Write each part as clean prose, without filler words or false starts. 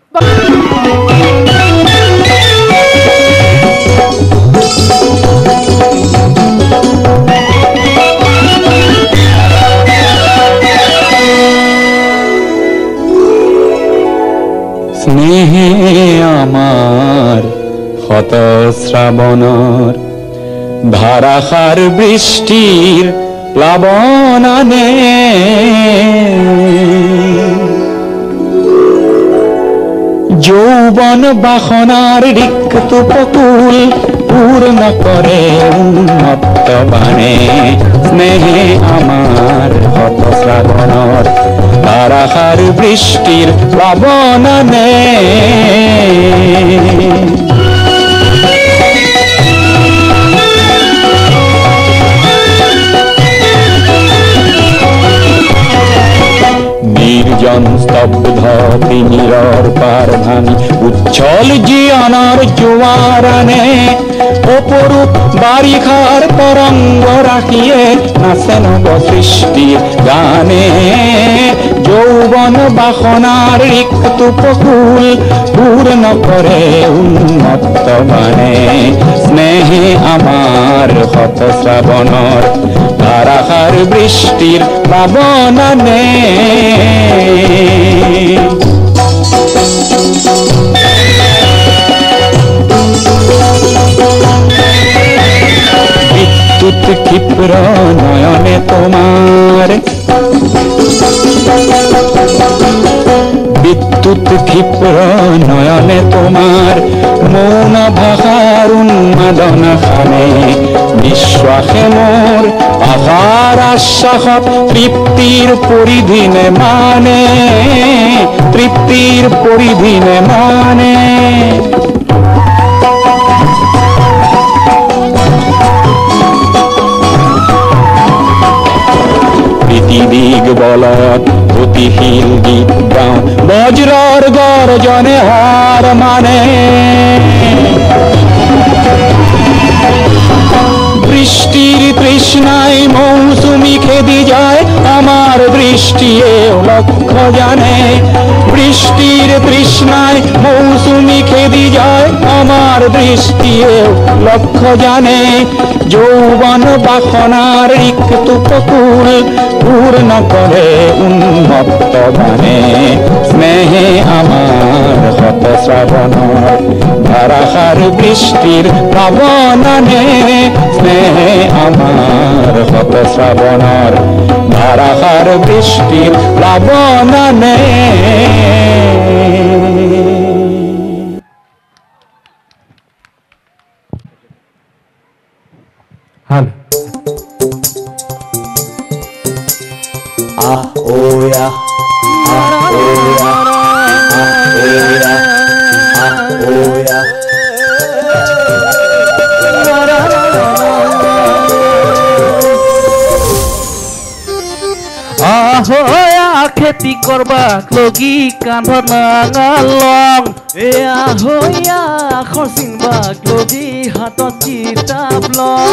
স্নেহে আমার হত শ্রাবণর ধারাসার বৃষ্টির প্লাবনানে যৌবন বাসনার রিক্ত পকুল পূর্ণ করে উন্মত্ত বাণে স্নেহে আমার হত শ্রাবণর ধারাসার বৃষ্টির প্লাবনানে নির্জন স্তব্ধ তিমিরর পারধানী উচ্ছল জীবনের জোয়ারানে অপরূপ বারিখার তরঙ্গ রাখিয়ে নাচে নব সৃষ্টির গানে যৌবন বাসনার রিক্ত পকুল পূর্ণ করে উন্মত্ত বাণে স্নেহে আমার হত শ্রাবণর ধারাসার বৃষ্টির প্লাবনানে বিদ্যুৎ ক্ষিপ্র নয়নে তোমার বিদ্যুৎ ক্ষিপ্র নয়নে তোমার মৌন ভাষার উন্মাদনা খানে বিশ্বাসে মোর আশার আশ্বাসত তৃপ্তির পরিধিনে মানে তৃপ্তির পরিধিনে মানে দিগ বলত গতিশীল গীত গাও বজ্রর গর্জনে হার মানে বৃষ্টির তৃষ্ণায় মৌসুমি খেদি যায় আমার দৃষ্টিও লক্ষ্য জানে বৃষ্টির তৃষ্ণায় মৌসুমি খেদি যায় আমার দৃষ্টিও লক্ষ্য জানে যৌবন বাসনার রিক্ত পকুল পূর্ণ করে উন্মত্ত বাণে স্নেহে আমার হত শ্রাবণর ধারাসার বৃষ্টির প্লাবনানে স্নেহে আমার হত শ্রাবণর ধারাসার বৃষ্টির প্লাবনানে খেতি করবা লগি কান্ধত নাঙালং এয়া হইয়া খৰচিংবা লগি হাতত কিতাপ লং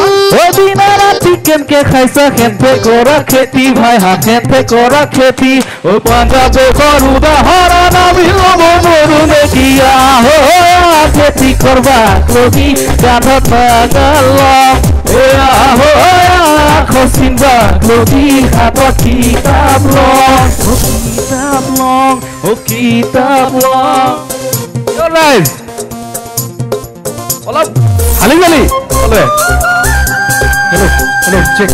দিনা ৰাতি কেনকে খাইছা খেতে কৰা খেতি ভাই হাতে কৰা খেতি পাঞ্জাবে সৰুদা হৰা নামি লব মৰু নেকিয়া হইয়া খেতি কৰবা লগি কান্ধত নাঙালং এয়া হইয়া খৰচিংবা লগি হাতত কিতাপ লং কিতাপ লং Alright. Olap. Haling kali. Oleh. Hello, check.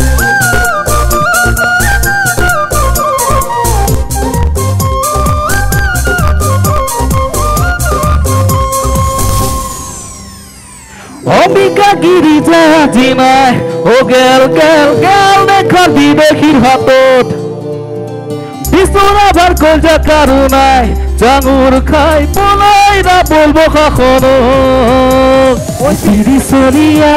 Omika giri jadi mai. Oh gel dekhar di dekhir hatot. Bisura bar kolja karunai. জাঙুর খাই বলাই না বলবো কখনো ওই সিঁড়ি সরিয়া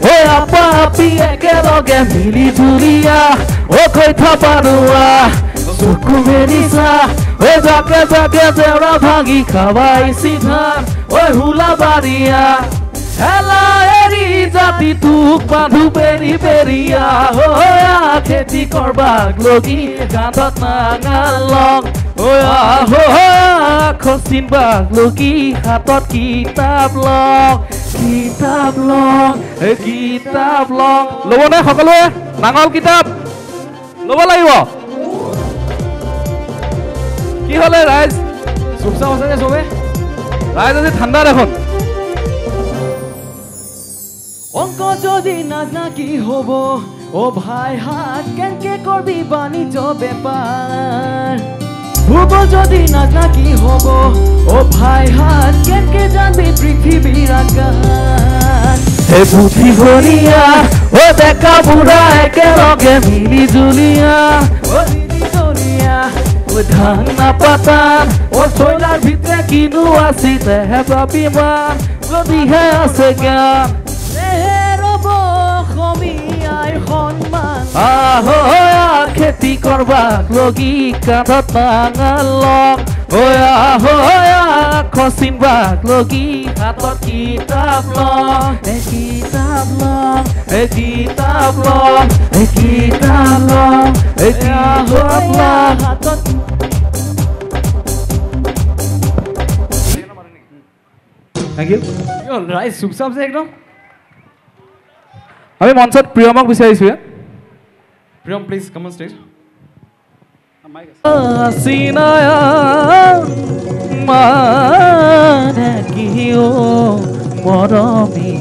ওই আপা আপি একেলগে মিলি জুলিয়া ও কৈথা পানুয়া চকু মেলিছা ওই জাকে জাকে জেওৰা ভাঙি খাবাইছি ধান ওই হুলা বাৰিয়া হেলা এৰি জাতি তোক বান্ধু পেৰি পেৰিয়া খেতি কৰবাক লগি গাঁতত নাঙালং খচিন বাগলগী হাতত কিতাপ লওঁ ল'বনে সকলোৱে নাঙল কিতাপ ল'ব লাগিব কি হ'লে ৰাইজ চুপচাপ আছে নে চবে ৰাইজ আজি ঠাণ্ডা দেখোন অংক যদি নাজনা কি হ'ব ও ভাই হাত কেনকে করবি বাণিজ্য বেপার ভূগোল যদি নাজনা কি হ'ব ও ভাই হাত কেনকে জানবি পৃথিবীর আকাশ হে বুদ্ধি ভরিয়া ও দেখা বুঢ়া একেলগে মিলি জুলিয়া ও ধান নাপাতান ও চইলাৰ ভিতৰে কিনো আছিল হে বাবিমান যদিহে আছে জ্ঞান খেতি কৰবাক লগি কান্ধত নাঙল লওঁ খচিনবাক লগি হাতত কিতাপ লওঁ হাতত থ্যাংক ইউ রাইজ চুপচাপ যে একদম আমি মঞ্চত প্ৰিয়মক বিচাৰিছো Priyam please come on stage মানে কি মৰমী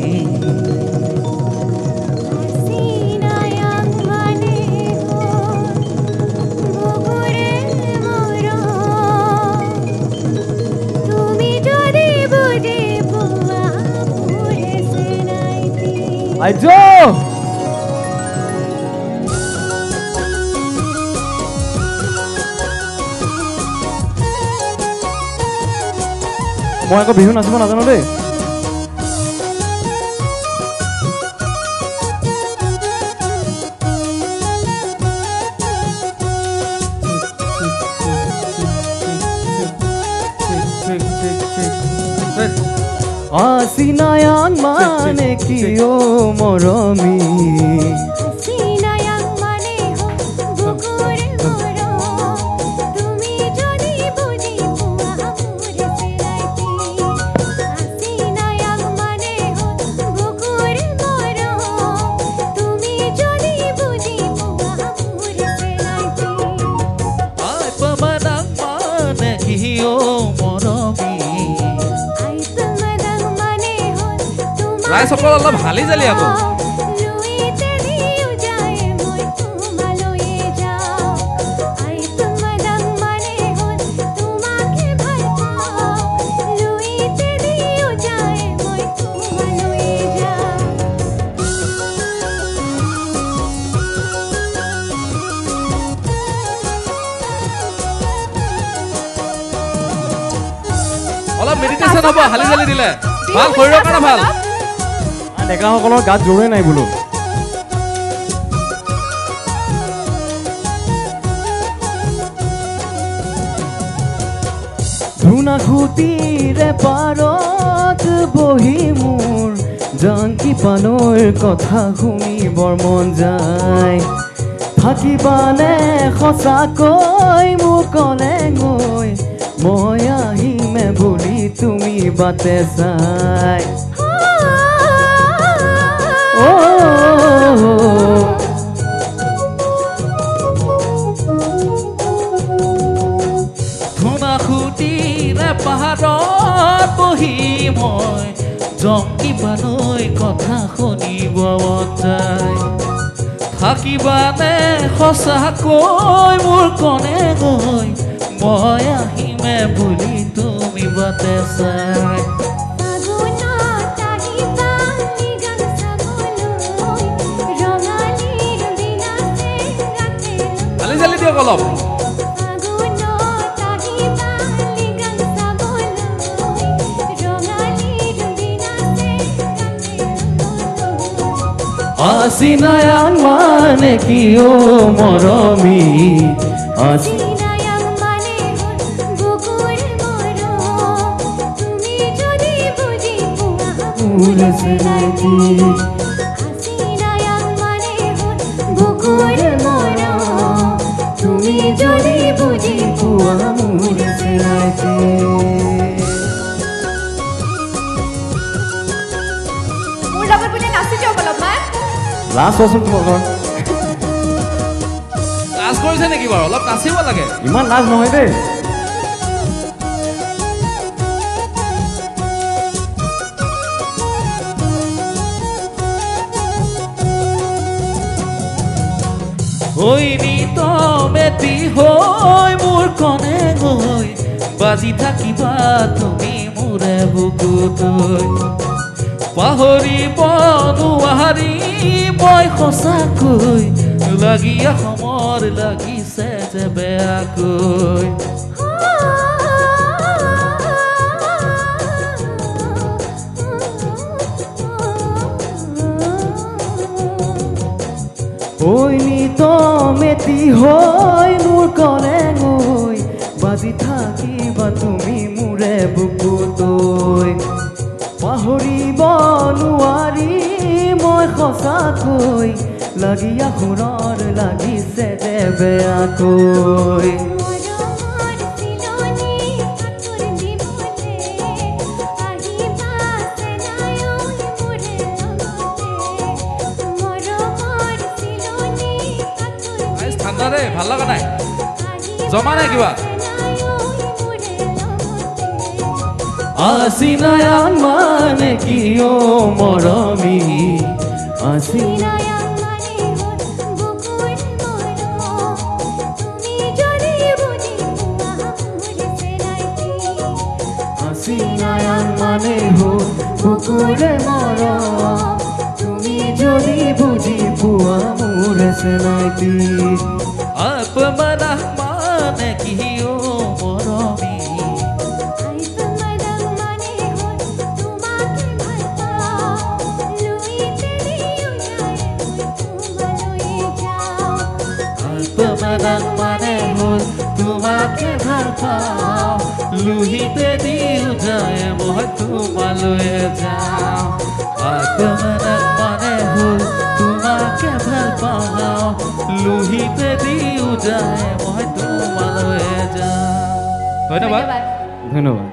আইজো মই আকৌ বিহু নাচিব নাজানো দেই Asinayang mane kiyo moromi Asinayang mane ho bukure moro Tumi jodi budi pua amure siraiti Asinayang mane ho bukure moro Tumi jodi budi pua amure siraiti Ay pamanang mane kiyo moromi ৰাইজ সকল অলপ হালি জালি আকৌ অলপ meditation হ'ব হালি জালি দিলে ভাল শৰীৰৰ কাৰণে ভাল ডেকাসকলৰ গাত জোৰে নাই বোলো ধুনা খুটিৰে পাৰত বহি মোৰ জাংকি পানৰ কথা শুনিবৰ মন যায় থাকিবানে সঁচাকৈ মোক কলে গৈ মই আহিমে বুলি তুমি বাটে চাই ধুনা খুটিৰে পাহাৰত বহি মই জংকি পানৈ কথা শুনিব মন যায় থাকিবানে সঁচাকৈ মোৰ কনে গৈ মই আহিমে বুলি তুমি বাটে চাই অলপ Asinayang mane kiyo moromi Asinayang mane bukure moro Tumi jodi budi pua amure siraiti Asinayang mane bukure moro Tumi jodi budi pua পুৱা মোৰ চেনাইতে মোৰ লগত বোলে নাচি দিয়ক অলপমান লাজ হচোন তোমালোকৰ লাজ কৰিছে নেকি বাৰু অলপ নাচিব লাগে ইমান লাজ নহয় দেই নিত মেটি হৈ মোৰ কণে গৈ বাজি থাকিবা তুমি মোৰে বুকুতৈ পাহৰিব নোৱাৰি মই সঁচাকৈ লাগি সমৰ লাগিছে যে বেয়াকৈ নিত মেটি হৈ মোৰ কণে গৈ বাজি থাকিবা তুমি মোৰে বুকুতৈ পাহৰিব নোৱাৰি মই সঁচাকৈ লাগিয়া সুৰৰ লাগিছে যে বেয়াকৈ ঠাণ্ডা দেই ভাল লগা নাই জমা নাই কিবা আছিনায়ান মানে কি অ মৰমী আছিনায়ান মানে হ'ল বুকুৰে মৰম তুমি যদি বুজি পোৱা মোৰ চেনাইতি আপমানা মানে কি অ মৰমী আপমানা মানে হ'ল তোমাকে ভাল পাওঁ লুহিতে দিও যায় মই তোমালৈ যাওঁ আপমানা মানে হ'ল তোমাকে ভাল পাওঁ লুহিতে দিও যায় মই তোমালৈ যাওঁ ধন্যবাদ ধন্যবাদ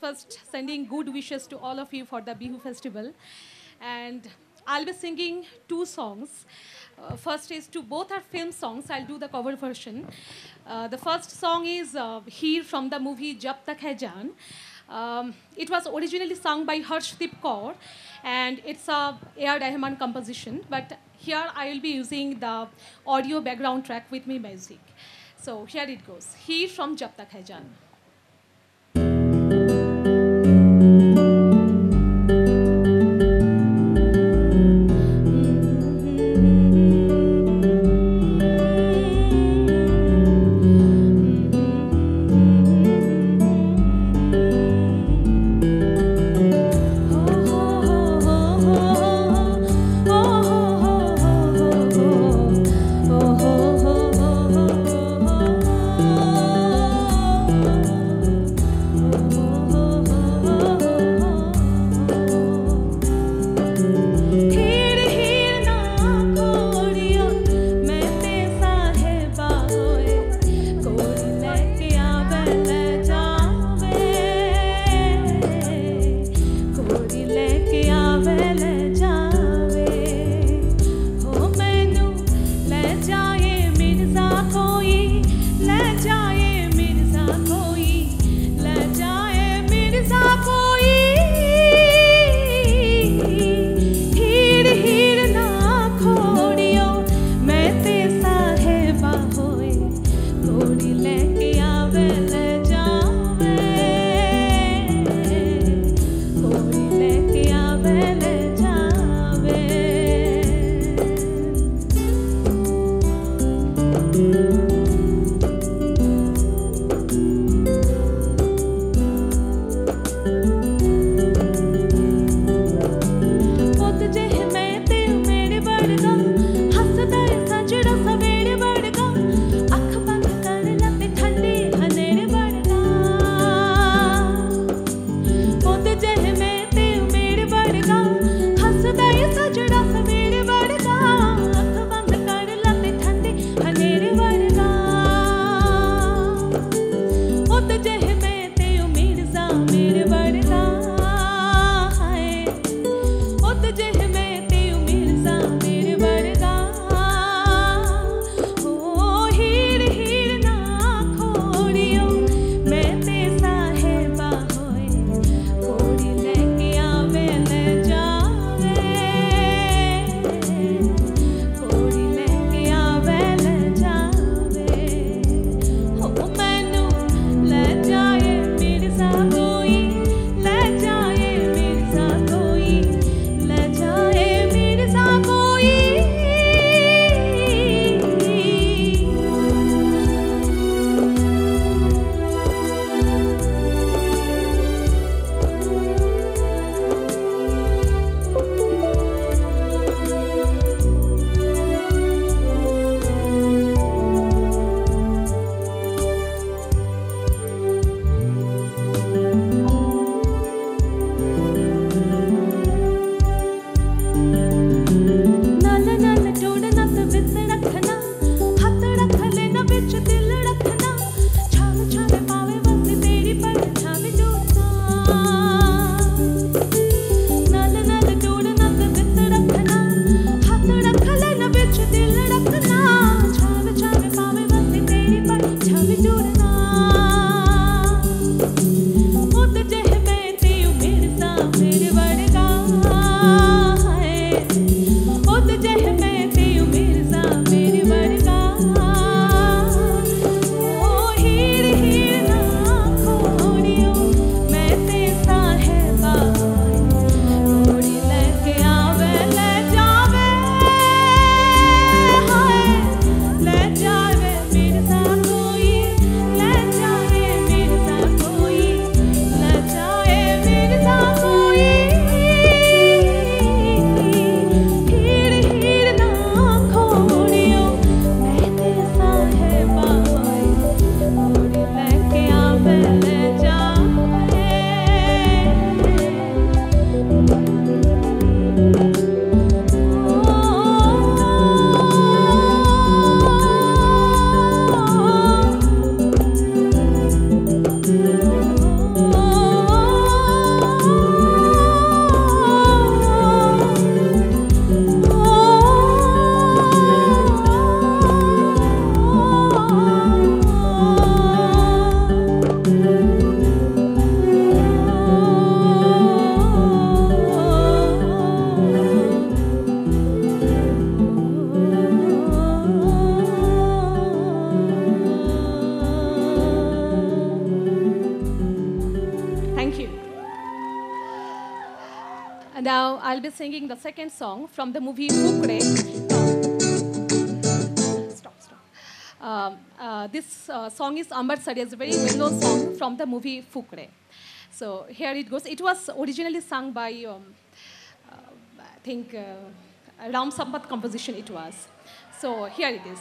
First, sending good wishes to all of you for the Bihu festival. And I'll be singing 2 songs. First is both are film songs. I'll do the cover version. The first song is Heer from the movie Jab Tak Hai Jaan. It was originally sung by Harshdeep Kaur, and it's a A.R. Rahman composition. But here I will be using the audio background track with me music. So here it goes. Heer from Jab Tak Hai Jaan. Now I'll be singing the second song from the movie Fukre. This song is Ambar Sariya's very well-known song from the movie Fukre. So here it goes. It was originally sung by, I think, Ram Sampath composition it was. So here it is.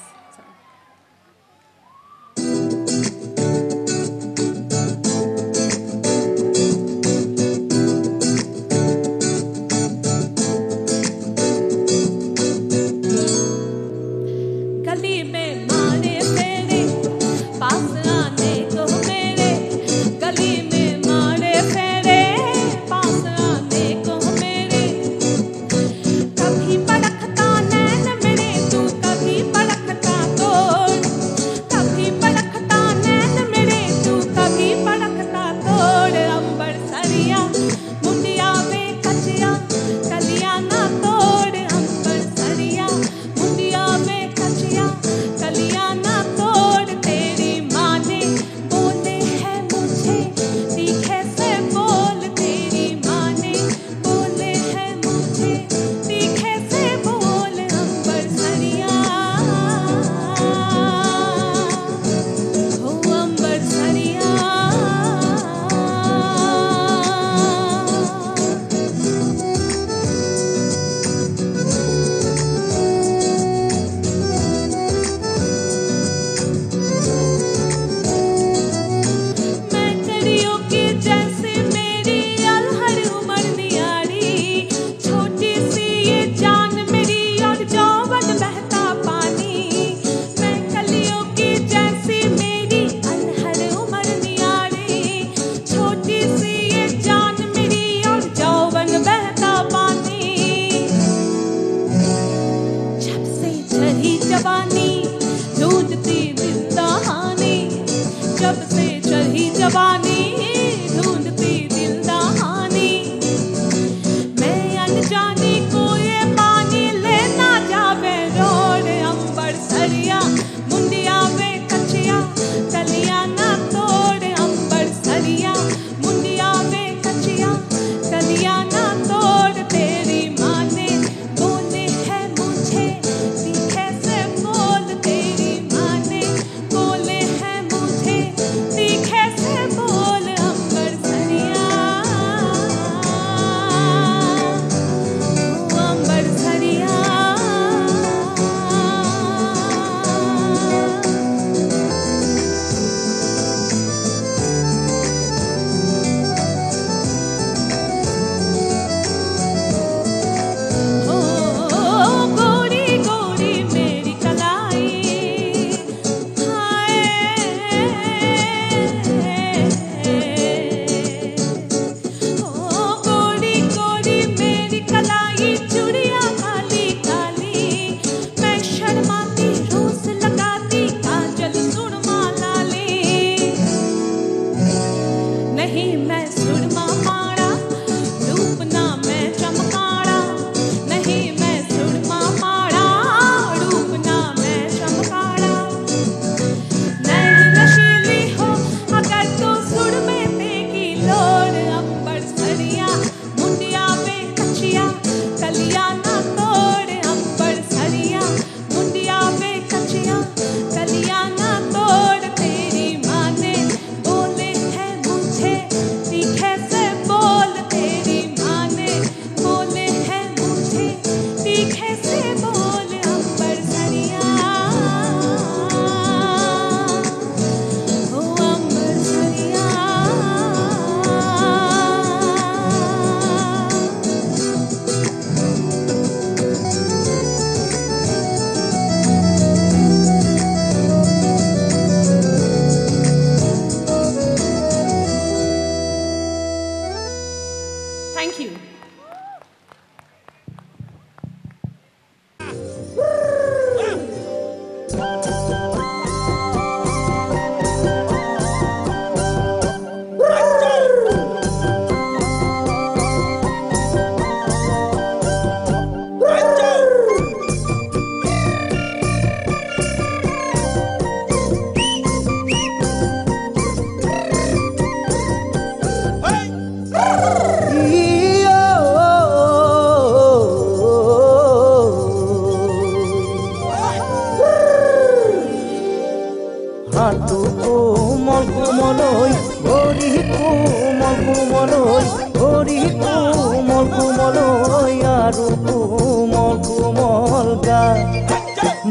কোমলই ভৰি কোমল কোমলই ভৰি কোমল কোমলই আৰু কোমল কোমল গা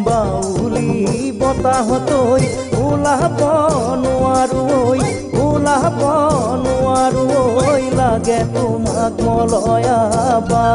বাউলি বতাহতৈ ওলাব নোৱাৰো লাগে তোমাক মলয়া বা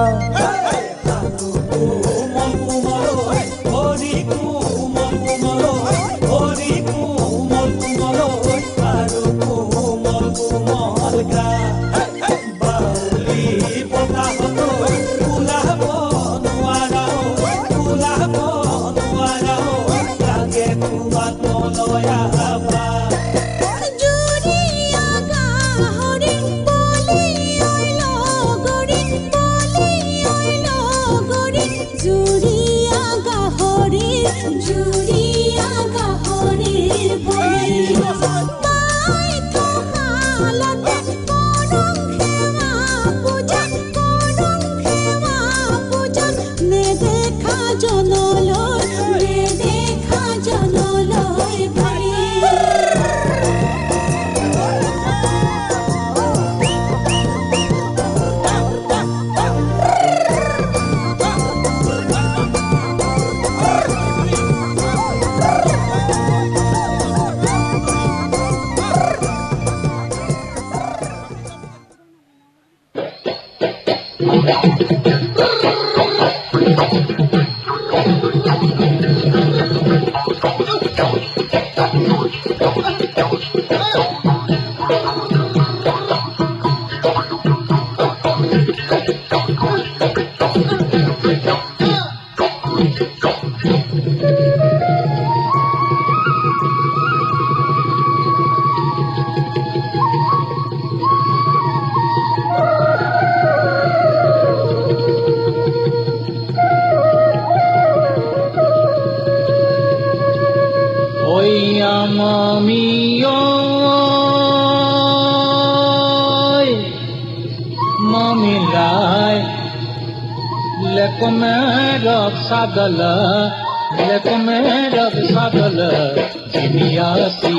Sagala, Jimiyasi,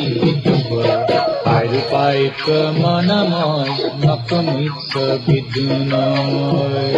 Pairu Paik Manamoy, Nakamitsa Bidunamoy.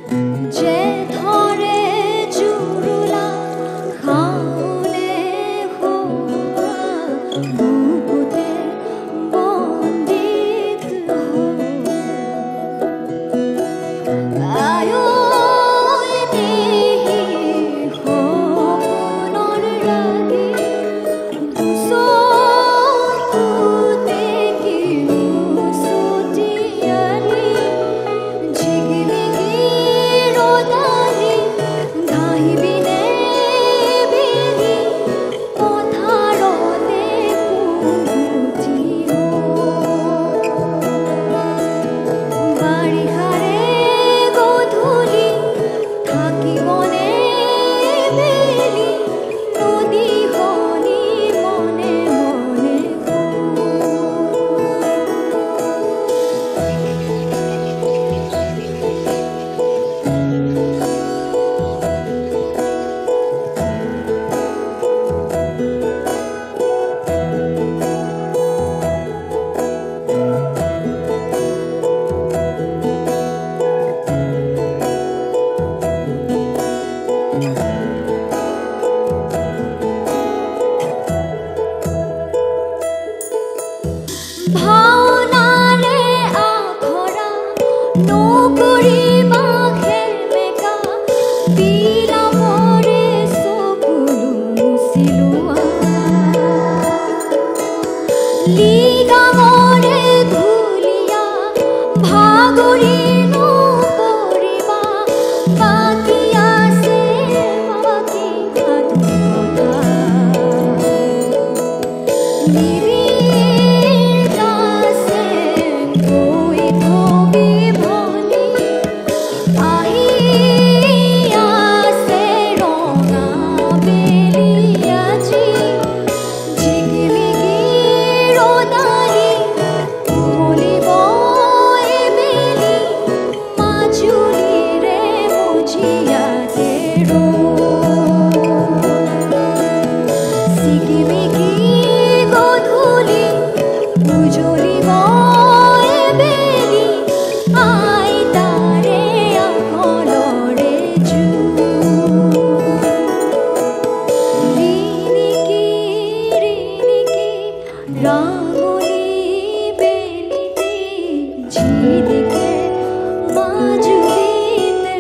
যে ধরে জুরুলা খাওনে হোয়া বুকুতে বন্দিত আয়ুল দেহি হোনর রাগে দুসোতে কি সুটিয়ানি ঝিগমিগি রোদালি গাহিবিনে বেলি পথারতে পুজিও বাড়িহারে গধূলি থাকিবনে বেলি নদী হনি মনে মনে ভাওনারে আখৰা নকৰি বাঘে মেকা বিলামৰে চকুলো চিলোৱা লিগামৰে ধুলিয়া ভাগৰি নকৰিবা বাকী আছে বাকী সাধু কথা নিবিড়াছে গৈ থবি ভনি আহি আছে ৰঙা বেলি আজি ঝিকিমিকি ৰদালি উমলিব এবেলি মাজুলীৰে মুজিয়াতে চিকিমিকি গধূলি উজলিব এবেলি আইতাৰে আখলৰে ৰিণিকি ৰাঙলী বেলিতে ঝিলিকে মাজুলীতে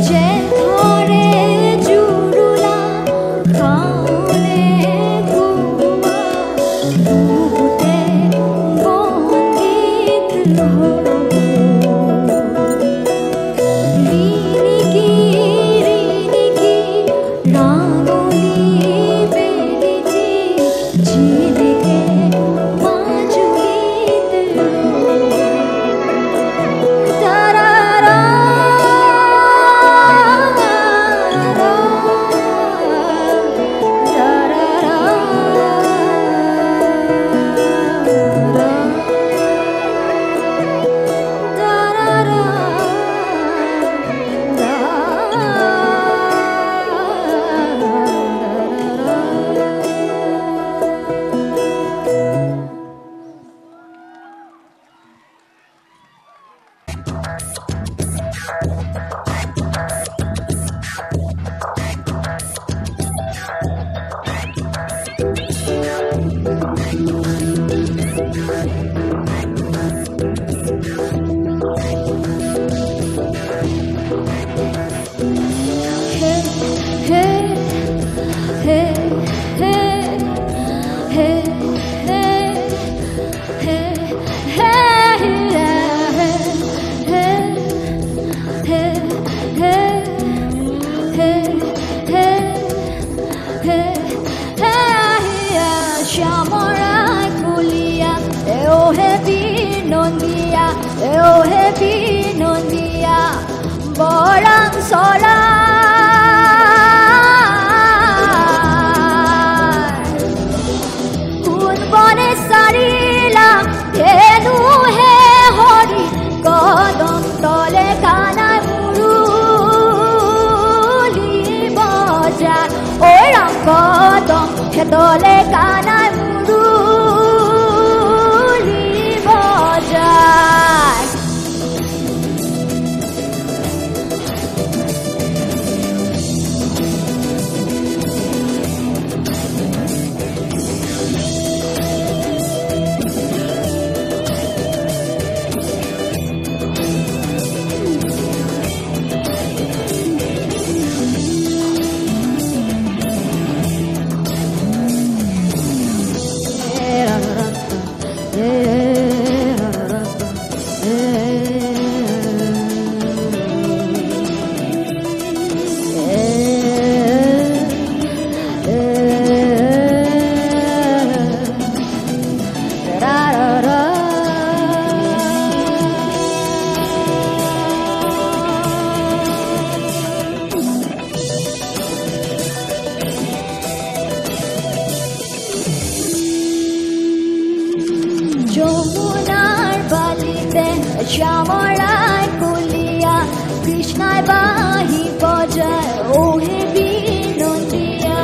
যে ধরে জুরুলা খাওনে ঘুমা বুকুতে বন্দিত রিণিকি রাঙলী বেলিতে ঝিলিকে মাজুলীতে তারারা Borang solar kun bone sarila thenu he hori kodam tole kana muruli baja oram kodam he tole kana muruli baja যমুনার বালিতে শ্যামলায় কুলিয়া কৃষ্ণায় বাহি বজায় ওহে বিনন্দিয়া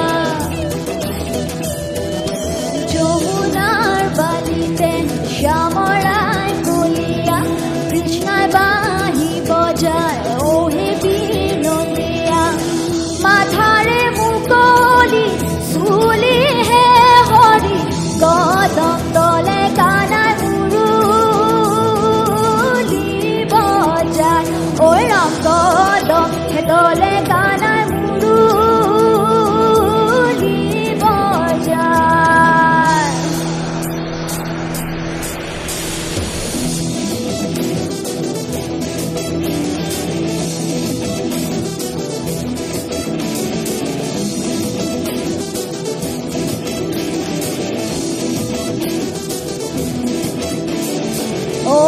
যমুনার বালিতে শ্যামলায় কুলিয়া কৃষ্ণায় বাহি বজায় ওহে বিনন্দিয়া মাথারে মুকলি সুলি হে হরি কদম তলে কানায় মুরুলি বজায় ওই রাম কদম তলে কানায় মুরুলি বজায় ও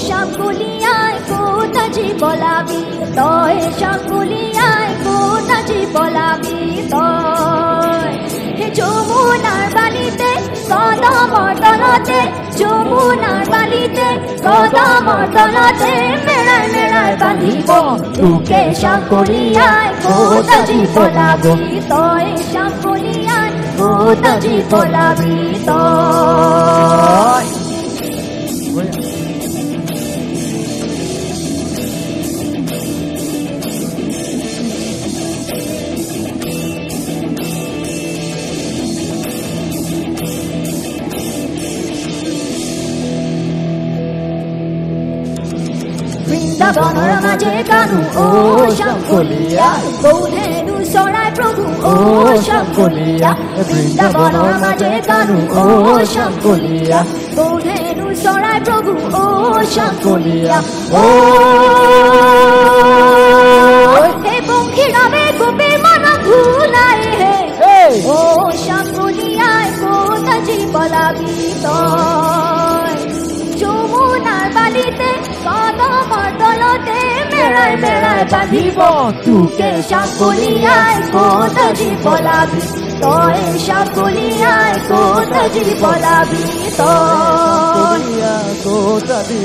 শাকুলিয়ায় কোথাজি বলাবি তয় শাকুলিয়ায় কোথাজি বলাবি তয় হে যমুনার বালিতে কদমর তলতে যমুনার বালিতে কদমর তলতে মেলায় মেলায় বাঁধিব তোকে শাকুলিয়ায় কোথাজি বলাবি তয় শাকুলিয়ায় কোথাজি বলাবি তয় বৃন্দাবনের মাঝে কানু ও শাঙ্কলিয়া গৌধেনু সরায় প্রভু ও শাঙ্কলিয়া বৃন্দাবনের মাঝে কানু ও শাঙ্কলিয়া গৌধেনু সরায় প্রভু ও শাঙ্কলিয়া ও হে পঙ্খী রাবে গোপে মন ভুলাই হে ও শাঙ্কলিয়ায় কোথাজি বলাবি তয় যমুনার বালিতে কদমর তলতে মেলায় মেলায় বাঁধিব তোকে শাকুলিয়ায় কোথাজি বলাবি তয় শাকুলিয়ায় কোথাজি বলাবি তয় কোথাজি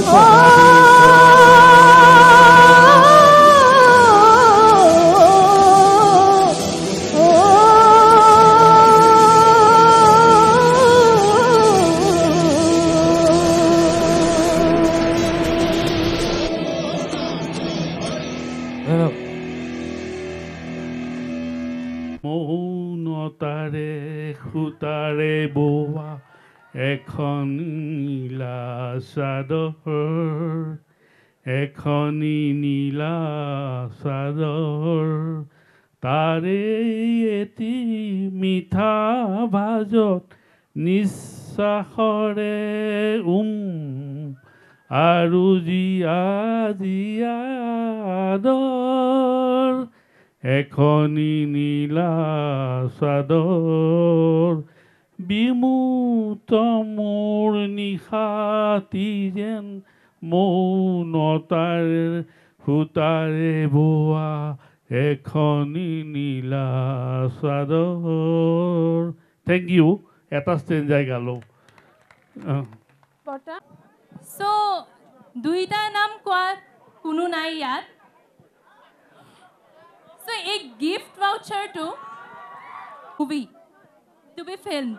মৌনতাৰে সূতাৰে বোৱা এখন নীলা চাদৰ এখনি নীলা চাদৰ তাৰে এটি মিঠা ভাজত নিশ্বাসৰে আৰু জীয়া জীয়াদৰ এখনি নীলা চাদৰ বিমূৰ্ত মোৰ নিশাতি যেন মৌনতাৰে সূতাৰে বোৱা এখনি নীলা চাদৰ থেংক ইউ এটা ষ্টেঞ্জাই গালোঁ So, দুইটা নাম কোৱা কোনো নাই ইয়াত So, a gift voucher to movie to be filmed.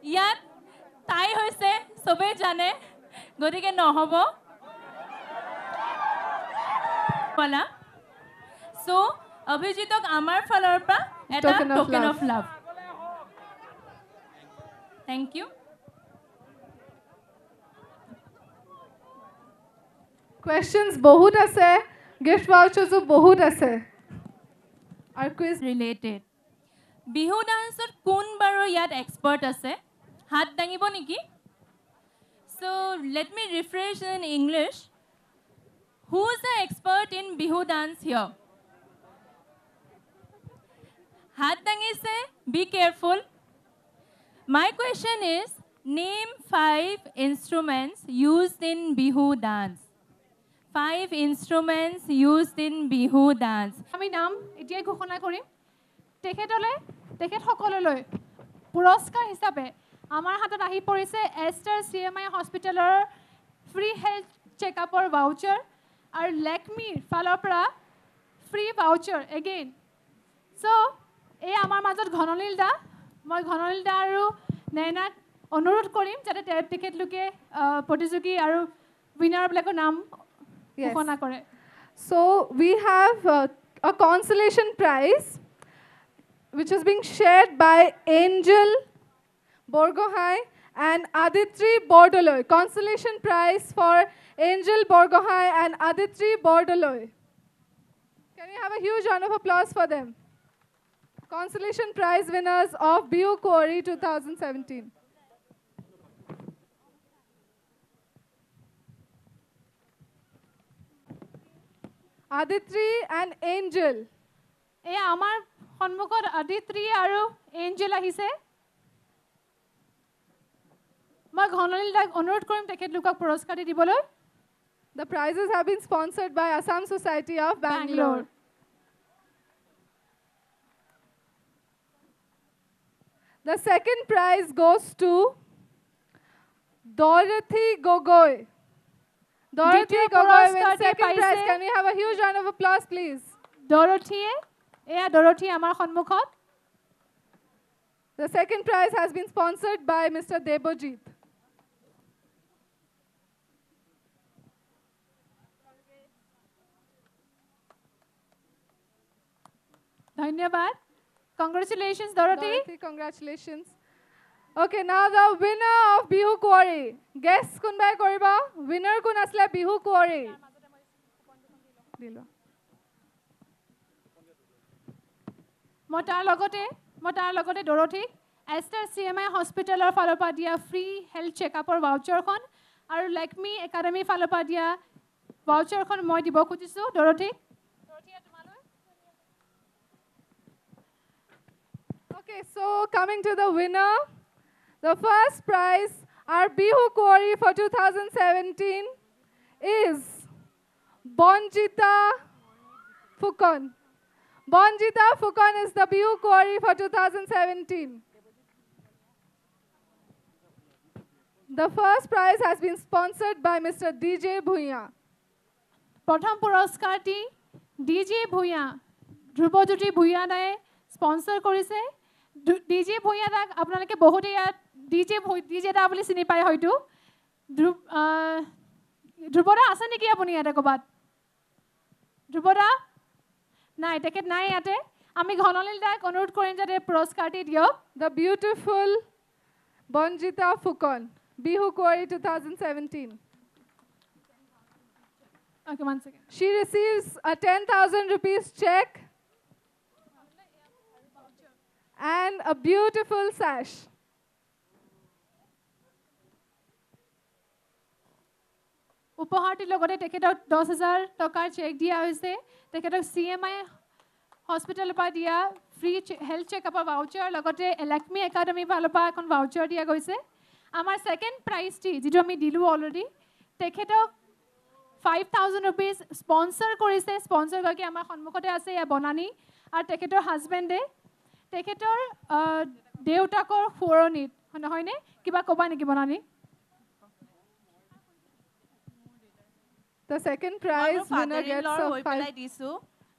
ইয়াত তাই হৈছে সবে জানে গতিকে নহব বলা So, অভিজিতক আমাৰ ফালৰ পৰা এটা token of love. Thank you. Questions বহুত আছে gift vouchers ও বহুত আছে আৰু quiz Related. বিহু ডান্সত কোন বাৰু ইয়াত এক্সপাৰ্ট আছে হাত দাঙিব নেকি So let me rephrase in English. Who is the expert in Bihu dance here? Hat dangise, be careful. My question is, name 5 instruments used in Bihu dance. 5 instruments used in Bihu dance. আমি নাম এতিয়াই ঘোষণা কৰিম তেখেতসকললৈ পুৰস্কাৰ হিচাপে আমাৰ হাতত আহি পৰিছে এষ্টাৰ CMI হস্পিটেলৰ ফ্ৰী হেল্থ চেকআপৰ ভাউচাৰ আৰু লেকমিৰ ফালৰ পৰা ফ্ৰী ভাউচাৰ এগেইন সো এই আমাৰ মাজত ঘননীল দা মই ঘননীল দা আৰু নয়নাক অনুৰোধ কৰিম যাতে তেখেতলোকে প্ৰতিযোগী আৰু উইনাৰবিলাকৰ নাম ঘোষণা কৰে So we have a consolation prize which is being shared by Angel Borgohai and Aditri Bordoloy. Consolation prize for Angel Borgohai and Aditri Bordoloy. Can we have a huge round of applause for them? Consolation prize winners of Bihu Kuori 2017. Aditri and Angel. এই আমাৰ সন্মুখত আদিত্ৰী আৰু Angel আহিছে মই ঘননীল দাক অনুৰোধ কৰিম তেখেতলোকক পুৰস্কাৰ দিবলৈ The prizes have been sponsored by Assam Society of Bangalore. The second prize goes to Dorothy Gogoi. Dorothy Gogoi wins second prize. Can we have a huge round of applause, please? Dorothy, এয়া Dorothy আমাৰ সন্মুখত The second prize has been sponsored by Mr. Debojit. ধন্যবাদ Congratulations Dorothy. Dorothy, congratulations. Okay, now the winner of Bihu Kuori. Guess kunbai koriba? Winner kun asle Bihu Kuori. Dilo. মই তাৰ লগতে Dorothy Astor CMI হস্পিটেলৰ ফালৰ পৰা দিয়া free health চেকআপৰ ভাউচাৰখন আৰু Lakme academy ফালৰ পৰা দিয়া ভাউচাৰখন মই দিব খুজিছো Dorothy. Okay, so coming to the winner, the first prize, our Bihu Kuori for 2017 is Bonjita Fukon. Bonjita Fukon is the Bihu Kuori for 2017. The first prize has been sponsored by Mr. DJ Bhuiya. প্ৰথম পুৰস্কাৰটি DJ Bhuiya, Dhruvajyoti Bhuyan দায়ে sponsor কৰিছে DJ Bhuiya দাক আপোনালোকে বহুতে ইয়াত DJ দা বুলি চিনি পায় হয়তো ধ্ৰুৱদা আছে নেকি আপুনি ইয়াতে ক'বাত ধ্ৰুৱদা নাই তেখেত নাই ইয়াতে আমি ঘননীল দাক অনুৰোধ কৰিম যাতে পুৰস্কাৰটি দিয়ক The beautiful Bonjita Fukon, Bihu Kuori 2017. Okay, one second. She receives a 10,000 rupees check and a beautiful sash. উপহাৰটিৰ লগতে তেখেতক 10,000 টকাৰ চেক দিয়া হৈছে তেখেতক CMI হস্পিটেলৰ পৰা দিয়া ফ্ৰী হেল্থ চেকআপৰ ভাউচাৰ লগতে লেকমি একাডেমি ফালৰ পৰা এখন ভাউচাৰ দিয়া গৈছে আমাৰ সেকেন্ড প্ৰাইজটি যিটো আমি দিলো অলৰেডি তেখেতক 5,000 rupees স্পন্সৰ কৰিছে স্পন্সৰ গৰাকী আমাৰ সন্মুখতে আছে ইয়া বনানী আৰু তেখেতৰ হাজবেণ্ডে তেখেতৰ দেউতাকৰ ফুৰণিত নহয়নে কিবা ক'বা নেকি বনানী The second prize winner gets a 5.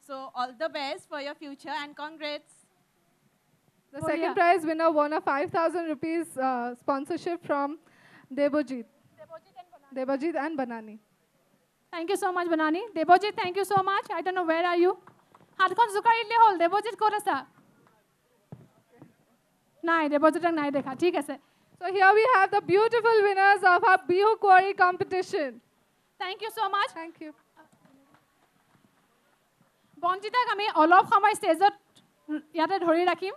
So all the best for your future and congrats. The second prize winner won a 5,000 rupees sponsorship from Debojit and Banani. Thank you so much, Banani. Debojit, thank you so much. I don't know where are you. Hatkon zukarile hol. Debojit kod asa? Nai, Debojit nai dekha. Thik ase. So here we have the beautiful winners of our Bihu Kuori competition. Thank you so much. Thank you. Bonjita kami olop samay stage yate dhori rakhim.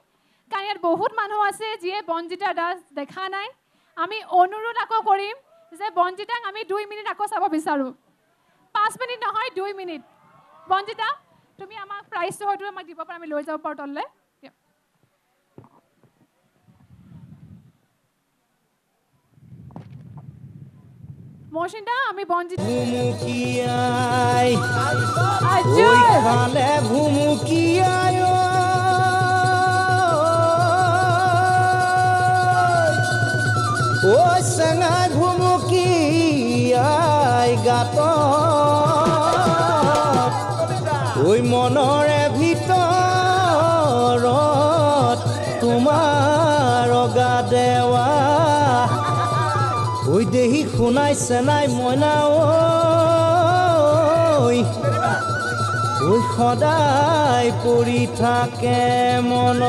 কাৰণ ইয়াত বহুত মানুহ আছে যিয়ে বনজিতা দাস দেখা নাই আমি অনুৰোধ আকৌ কৰিম যে বনজিতাক আমি 2 মিনিট আকৌ চাব বিচাৰোঁ 5 মিনিট নহয় 2 মিনিট বনজিতা তুমি আমাক প্ৰাইজটো হয়তো আমাক দিব পাৰা আমি লৈ যাব পাৰোঁ তললৈ মৌচিন্তা আমি বনজিতা ভুমুকিয়াই ওই খালে ভুমুকিয়াই ও সঙ্গাই ভুমুকিয়াই গাত ওই মনরে ভিতৰত তোমাৰ অগা দেৱা ওই দেহি শুনাই চেনাই মইনা ওই সদায় পৰি থাকে মন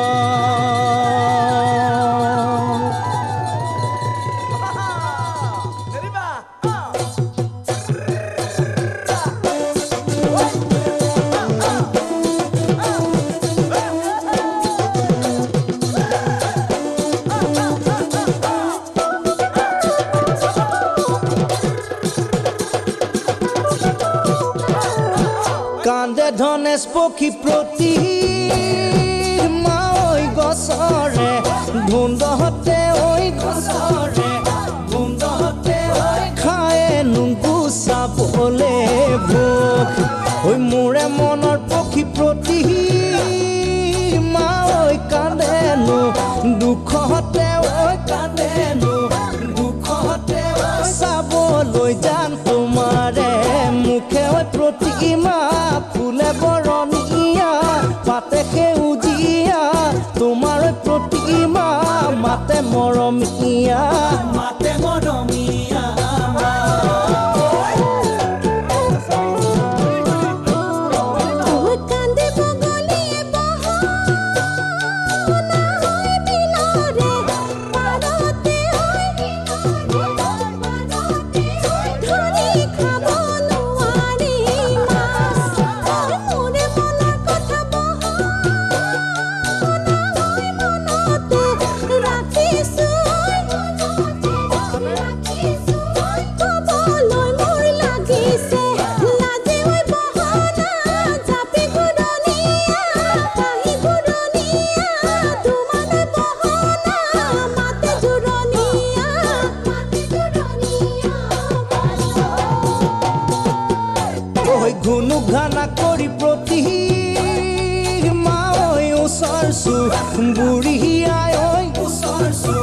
কান্দে ধনেশ পক্ষী প্ৰতি মাই গছৰে ধুন্দহতে ঐ গছৰে ধুন্দহতে খায়ে নুংগু চাবলে ভোক ঐ মোৰে মনৰ পক্ষী প্ৰতি মাই কান্দেনো দুখতে ঐ কান্দেনো দুখতে চাবলৈ যান তোমাৰে মুখে প্ৰতিমা ফুলে বৰণীয়া পাতে সেউজীয়া তোমাৰ প্ৰতিমা মাতে মৰমীয়া মাতে মৰমীয়া ঘানা কৰি প্ৰতি মাই ওচৰছো বুঢ়ীয়াই ওচৰছো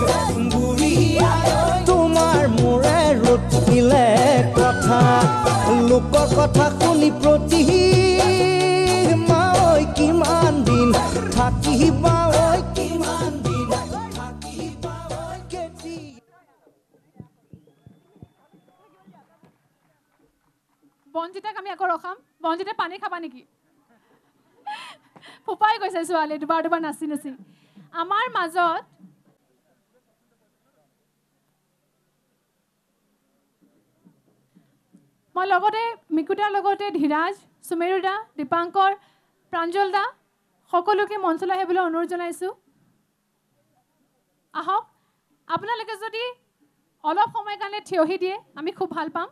বুঢ়ীয়াই তোমাৰ মোৰে ৰুটিলে কথা লোকৰ কথা শুনি প্ৰতি মাই কিমান দিন থাকিবা কিমান দিন থাকিবা কেতি বনজিতাক আমি আকৌ ৰখাম বনজিতা পানী খাবা নেকি ফুপাই গৈছে ছোৱালী দুবাৰ দুবাৰ নাচি নাচি আমাৰ মাজত মই লগতে মিকুদাৰ লগতে ধীৰাজ সুমেৰু দা দীপাংকৰ প্ৰাঞ্জল দা সকলোকে মঞ্চলৈ আহিবলৈ অনুৰোধ জনাইছোঁ আহক আপোনালোকে যদি অলপ সময় কাৰণে থিয়হি দিয়ে আমি খুব ভাল পাম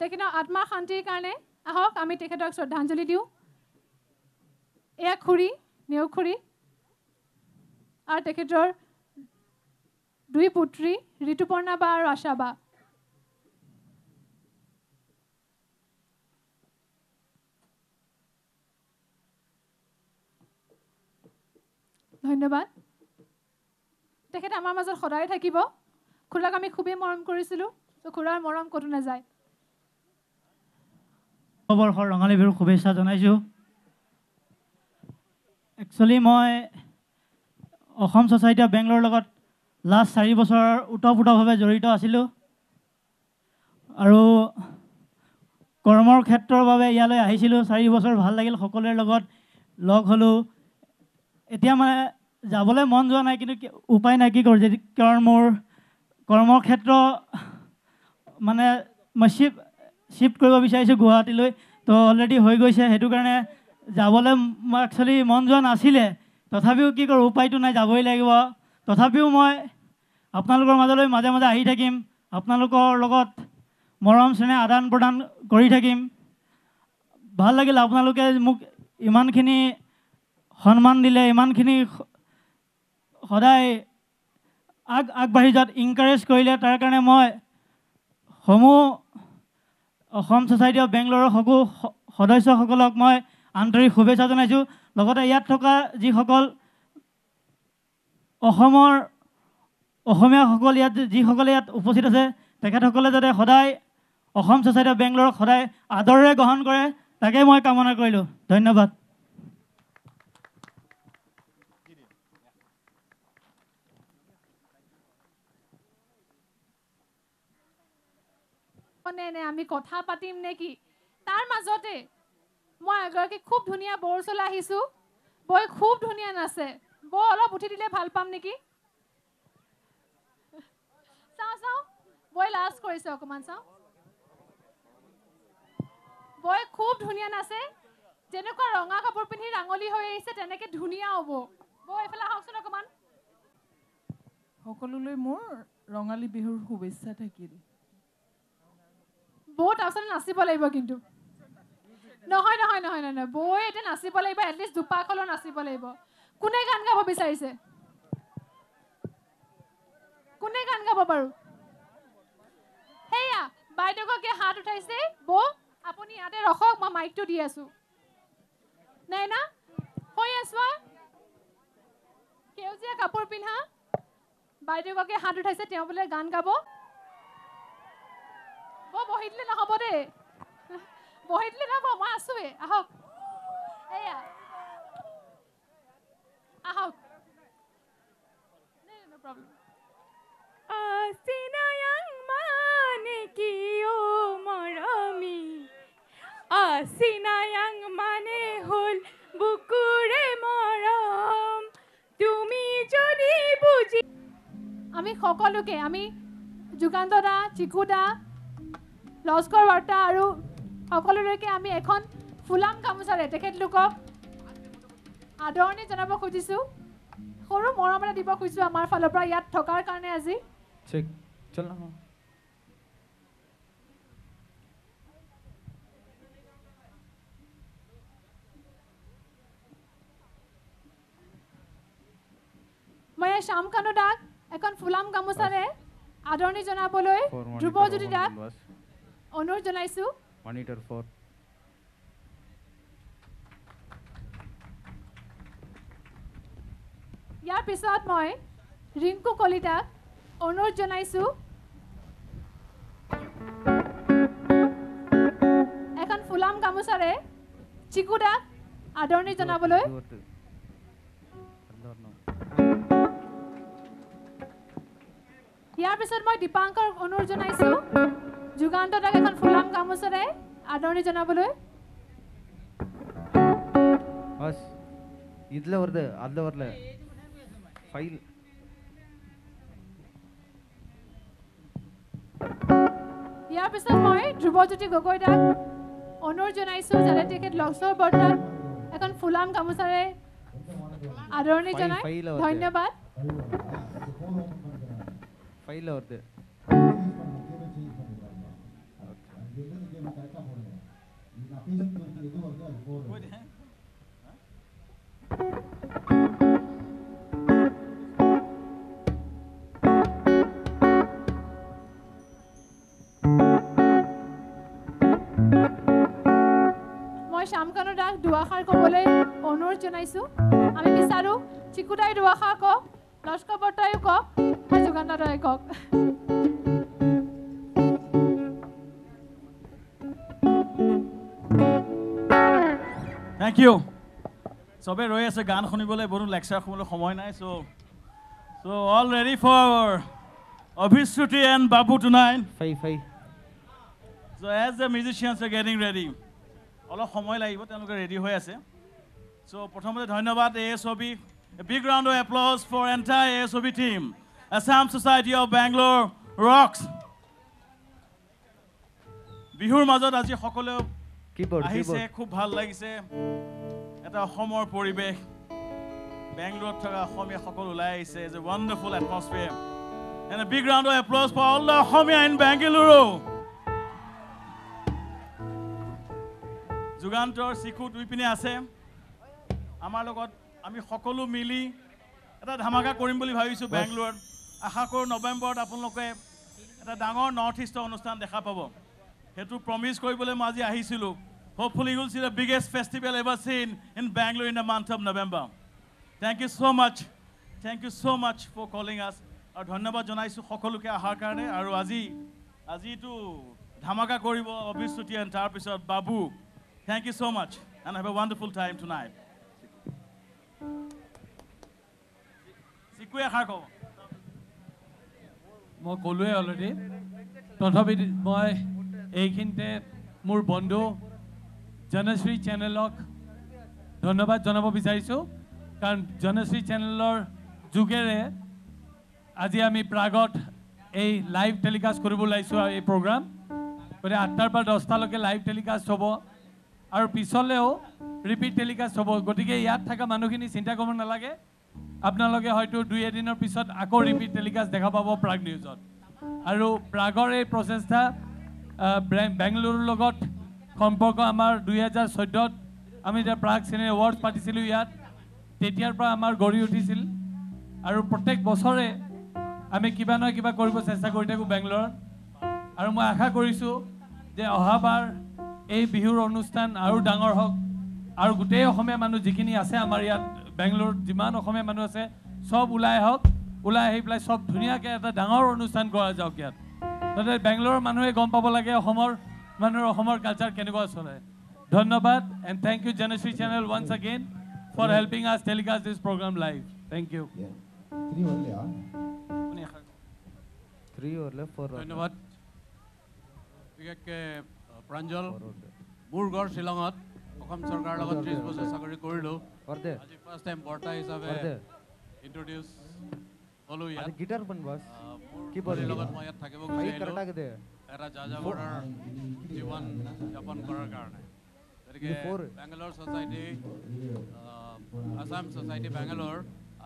তেখেতৰ আত্মাৰ শান্তিৰ কাৰণে আহক আমি তেখেতক শ্ৰদ্ধাঞ্জলি দিওঁ এয়া খুৰী নেওখুৰী আৰু তেখেতৰ 2 পুত্ৰী ঋতুপৰ্ণা বা আৰু আশা বা ধন্যবাদ তেখেত আমাৰ মাজত সদায় থাকিব খুৰাক আমি খুবেই মৰম কৰিছিলোঁ খুৰাৰ মৰম ক'তো নাযায় বৰ্ষৰ ৰঙালী বিহুৰ শুভেচ্ছা জনাইছোঁ একচুৱেলি মই অসম ছ'চাইটি অফ বেংগলোৰৰ লগত লাষ্ট 4 বছৰ ওতঃপ্ৰোতভাৱে জড়িত আছিলোঁ আৰু কৰ্মৰ ক্ষেত্ৰৰ বাবে ইয়ালৈ আহিছিলোঁ 4 বছৰ ভাল লাগিল সকলোৰে লগত লগ হ'লোঁ এতিয়া মানে যাবলৈ মন যোৱা নাই কিন্তু উপায় নাই কি কৰোঁ যদি কাৰণ মোৰ কৰ্মক্ষেত্ৰ মানে মই শিফ্ট কৰিব বিচাৰিছোঁ গুৱাহাটীলৈ তো অলৰেডি হৈ গৈছে সেইটো কাৰণে যাবলৈ মই একচুৱেলি মন যোৱা নাছিলে তথাপিও কি কৰোঁ উপায়টো নাই যাবই লাগিব তথাপিও মই আপোনালোকৰ মাজলৈ মাজে মাজে আহি থাকিম আপোনালোকৰ লগত মৰম চেনেহ আদান প্ৰদান কৰি থাকিম ভাল লাগিল আপোনালোকে মোক ইমানখিনি সন্মান দিলে ইমানখিনি সদায় আগবাঢ়ি যোৱাত ইনকাৰেজ কৰিলে তাৰ কাৰণে মই সমূহ অসম ছ'চাইটি অফ বেংগলোৰৰ সকলো সদস্যসকলক মই আন্তৰিক শুভেচ্ছা জনাইছোঁ লগতে ইয়াত থকা যিসকল অসমীয়াসকল ইয়াত যিসকলে ইয়াত উপস্থিত আছে তেখেতসকলে যাতে সদায় অসম ছ'চাইটি অফ বেংগলোৰক সদায় আদৰেৰে গ্ৰহণ কৰে তাকে মই কামনা কৰিলোঁ ধন্যবাদ নে আমি কথা পাতিম নেকি তাৰ মাজতে মই এগৰাকী খুব ধুনীয়া বৰ চলাই আহিছোঁ বৈ খুব ধুনীয়া নাচে বৈ অলপ উঠি দিলে ভাল পাম নেকি চাওঁ বৈ লাজ কৰিছে অকণমান চাওঁ বৈ খুব ধুনীয়া নাচে যেনেকুৱা ৰঙা কাপোৰ পিন্ধি ৰাঙলী হৈ আহিছে তেনেকৈ ধুনীয়া হ'ব বৈ এইফালে আহকচোন অকণমান সকলোলৈ মোৰ ৰঙালী বিহুৰ শুভেচ্ছা থাকিল বৌ তাৰপিছত নাচিব লাগিব কিন্তু নহয় বৌয়ে এতিয়া নাচিব লাগিব এটলিষ্ট দুপাক হ'লেও নাচিব লাগিব কোনে গান গাব বিচাৰিছে কোনে গান গাব বাৰু সেয়া বাইদেউগৰাকীয়ে হাত উঠাইছে বৌ আপুনি ইয়াতে ৰখক মই মাইকটো দি আছোঁ নাই না হৈ আছো সেউজীয়া কাপোৰ পিন্ধা বাইদেউগৰাকীয়ে হাত উঠাইছে তেওঁ বোলে গান গাব বহি দিলে নহ'ব দেই বহি দিলে নহ'ব মই আছোৱে আহক এয়া আহক ন' প্ৰব্লেম আছিনায়াং মানে কি ও মৰমি আছিনায়াং মানে হ'ল বুকুৰে মৰম তুমি যদি বুজি আমি সকলোকে আমি যুগান্ত দা চিকু দা লস্কৰ বাৰ্তা আৰু সকলোলৈকে আমি এখন ফুলাম গামোচাৰে তেখেতলোকক আদৰণি জনাব খুজিছোঁ সৰু মৰম এটা দিব খুজিছোঁ আমাৰ ফালৰ পৰা ইয়াত থকাৰ কাৰণে আজি মই শ্যামকানু দাক এখন ফুলাম গামোচাৰে আদৰণি জনাবলৈ ধ্ৰুৱজ্যোতি দাক অনুৰোধ জনাইছোঁ মনিটৰ 4 ইয়াৰ পিছত মই ৰিংকু কলিতাক অনুৰোধ জনাইছোঁ এখন ফুলাম গামোচাৰে চিকু দাক আদৰণি জনাবলৈ ইয়াৰ পিছত মই দীপাংকৰ অনুৰোধ জনাইছোঁ যুগান্ত দাক এখন ফুলাম গামোচাৰে আদৰণি জনাবলৈ বস இதுல வருது அதுல வரல ஃபைல் ইয়াৰ পিছত মই ধ্ৰুৱজ্যোতি গগৈ দাক অনুৰোধ জনাইছোঁ যাতে তেখেত লক্ষ্যৰ বৰ্তাক এখন ফুলাম গামোচাৰে আদৰণি জনায় ধন্যবাদ ஃபைல்ல வருது মই শ্যামকানু দাক দুআষাৰ ক'বলৈ অনুৰোধ জনাইছোঁ আমি বিচাৰোঁ চিকুদাই দুআষাৰ কওক লস্কৰ বৰ্তায়ো কওক আৰু যুগান্ত দাই কওক থ্যাংক ইউ সবে ৰৈ আছে গান শুনিবলৈ বৰু লেকচাৰ শুনিবলৈ সময় নাই so all ready for Abhishruti and Babu tonight So as the musicians are getting ready, all of সময় লাগিব তেওঁলোকে ৰেডি হৈ আছে So প্ৰথমতে ধন্যবাদ ASOB a big round of applause for entire ASOB team Assam Society of Bangalore rocks বিহুৰ মাজত আজি সকলো আহিছে খুব ভাল লাগিছে এটা অসমৰ পৰিৱেশ বেংগলোৰত থকা অসমীয়া সকল ওলাই আহিছে is a wonderful atmosphere and a big round of applause for all the Asomiya in Bengaluru যুগান্তৰ চিকু দুই পিনে আছে আমাৰ লগত আমি সকলো মিলি এটা ধামাকা কৰিম বুলি ভাবিছোঁ বেংগলোৰত আশা কৰোঁ নৱেম্বৰত আপোনালোকে এটা ডাঙৰ নৰ্থ ইষ্টৰ অনুষ্ঠান দেখা পাব সেইটো প্ৰমিছ কৰিবলৈ মই আজি আহিছিলোঁ hopefully you will see the biggest festival ever seen in Bangalore in the month of November thank you so much for calling us আৰু ধন্যবাদ জনাইছোঁ সকলোকে অহাৰ কাৰণে আৰু আজিটো ধামাকা কৰিব অভিশ্ৰুতি and তাৰপিছত বাবু thank you so much and have a wonderful time tonight চিকুৱে এষাৰ ক'ব মই ক'লোৱে অলৰেডি তথাপি মই এইখিনিতে মোৰ বন্ধু জনশ্ৰী চেনেলক ধন্যবাদ জনাব বিচাৰিছোঁ কাৰণ জনশ্ৰী চেনেলৰ যোগেৰে আজি আমি প্ৰাগত এই লাইভ টেলিকাষ্ট কৰিব ওলাইছোঁ এই প্ৰগ্ৰাম গতিকে 8টাৰ পৰা 10টালৈকে লাইভ টেলিকাষ্ট হ'ব আৰু পিছলেও ৰিপিট টেলিকাষ্ট হ'ব গতিকে ইয়াত থকা মানুহখিনি চিন্তা কৰিব নালাগে আপোনালোকে হয়তো 2 দিনৰ পিছত আকৌ ৰিপিট টেলিকাষ্ট দেখা পাব প্ৰাগ নিউজত আৰু প্ৰাগৰ এই প্ৰচেষ্টা বেংগালুৰুৰ লগত সম্পৰ্ক আমাৰ 2014ত আমি এতিয়া প্ৰাগ চিনে এৱাৰ্ডছ পাতিছিলোঁ ইয়াত তেতিয়াৰ পৰা আমাৰ গঢ়ি উঠিছিল আৰু প্ৰত্যেক বছৰে আমি কিবা নহয় কিবা কৰিব চেষ্টা কৰি থাকোঁ বেংগলোৰত আৰু মই আশা কৰিছোঁ যে অহাবাৰ এই বিহুৰ অনুষ্ঠান আৰু ডাঙৰ হওক আৰু গোটেই অসমীয়া মানুহ যিখিনি আছে আমাৰ ইয়াত বেংগলোৰত যিমান অসমীয়া মানুহ আছে সব ওলাই আহি পেলাই সব ধুনীয়াকৈ এটা ডাঙৰ অনুষ্ঠান কৰা যাওক ইয়াত তাতে বেংগলোৰৰ মানুহে গম পাব লাগে অসমৰ কালচাৰ কেনেকুৱা চলে ধন্যবাদ and thank you Janashri channel once again for helping us telecast this program live thank you ধন্যবাদ বিশেষকৈ প্ৰাঞ্জল মোৰ ঘৰ শ্বিলঙত অসম চৰকাৰৰ লগত 30 বছৰ চাকৰি কৰিলোঁ আজি ফাৰ্ষ্ট টাইম বৰ্তা হিচাপে ইন্ট্ৰডিউচ হ'লোঁ ইয়াত গিটাৰ বন বস মোৰ লগত মই ইয়াত থাকিব বিচাৰিলোঁ এটা যাযাবৰৰ জীৱন যাপন কৰাৰ কাৰণে গতিকে বেংগালোৰ ছ'চাইটি আছাম ছ'চাইটি বেংগালোৰ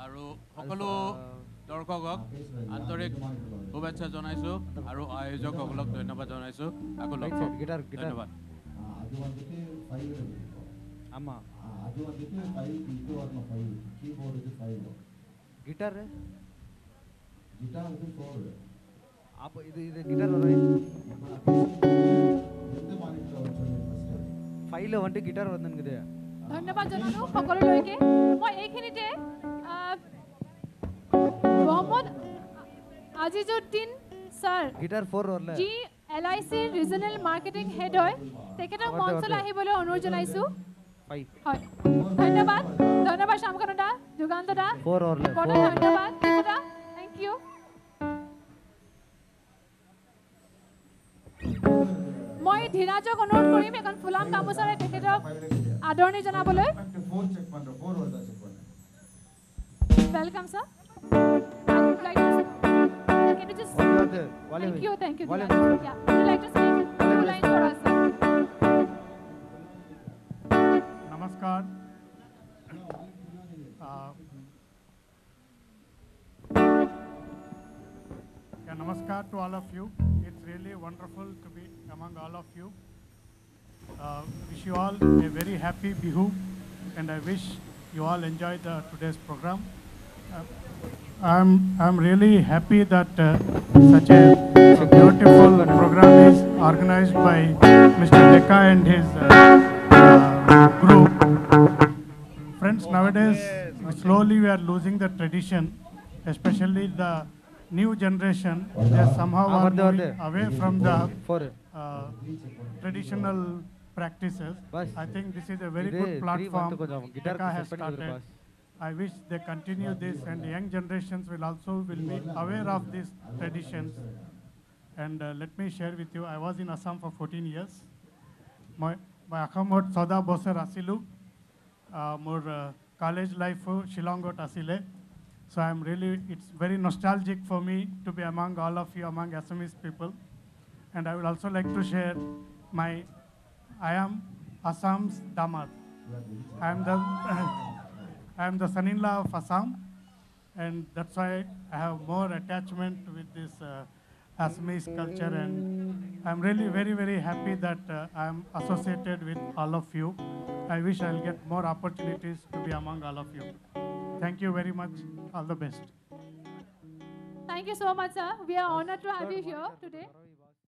আৰু সকলো দৰ্শকক আন্তৰিক শুভেচ্ছা জনাইছোঁ আৰু আয়োজকসকলক ধন্যবাদ জনাইছোঁ আকৌ লগ পাম ধন্যবাদ ஆமா அது வந்துட்டு 5 இது வரணும் 5 கீபோர்டுக்கு 5 கிட்டார் வந்து 4 அப்ப இது கிட்டார் வரும் இந்த மானிட்டர் வந்து ஃபர்ஸ்ட் 5ல வந்து கிட்டார் வந்துங்குது ধন্যবাদ জনালো সকলোলৈকে মই এইখিনিতে মোহাম্মদ আজিজউদ্দিন স্যার গিটার 4 வரல G LIC regional marketing head হয় তেখেতক মঞ্চলৈ আহিবলৈ অনুৰোধ জনাইছোঁ হয় ধন্যবাদ শ্যামকান্ত দা যুগান্ত দা ধন্যবাদ দা থ্যাংক ইউ মই ধীৰাজক অনুৰোধ কৰিম এখন ফুলাম গামোচাৰে তেখেতক আদৰণি জনাবলৈ welcome sir can you just thank you yeah would you like to speak two lines for us sir namaskar namaskar to all of you it's really wonderful to be among all of you wish you all a very happy bihu and I wish you all enjoy today's program I'm really happy that such a beautiful program is organized by Mr. Dekka and his group. Friends, nowadays slowly we are losing the tradition, especially the new generation. They somehow are moving away from the traditional practices. I think this is a very good platform Dekka has started. I wish they continue this and young generations will be aware of these traditions. And let me share with you, I was in Assam for 14 years. My Akamot Sada Boser Asilu, more college life Shillongot Asile. So it's very nostalgic for me to be among all of you, among Assamese people. And I would also like to share I am Assam's Damad. I am the son-in-law of Assam, and that's why I have more attachment with this Assamese culture, and I'm really very, very happy that I'm associated with all of you. I wish I'll get more opportunities to be among all of you. Thank you very much. All the best. Thank you so much, sir. We are honored to have you here today.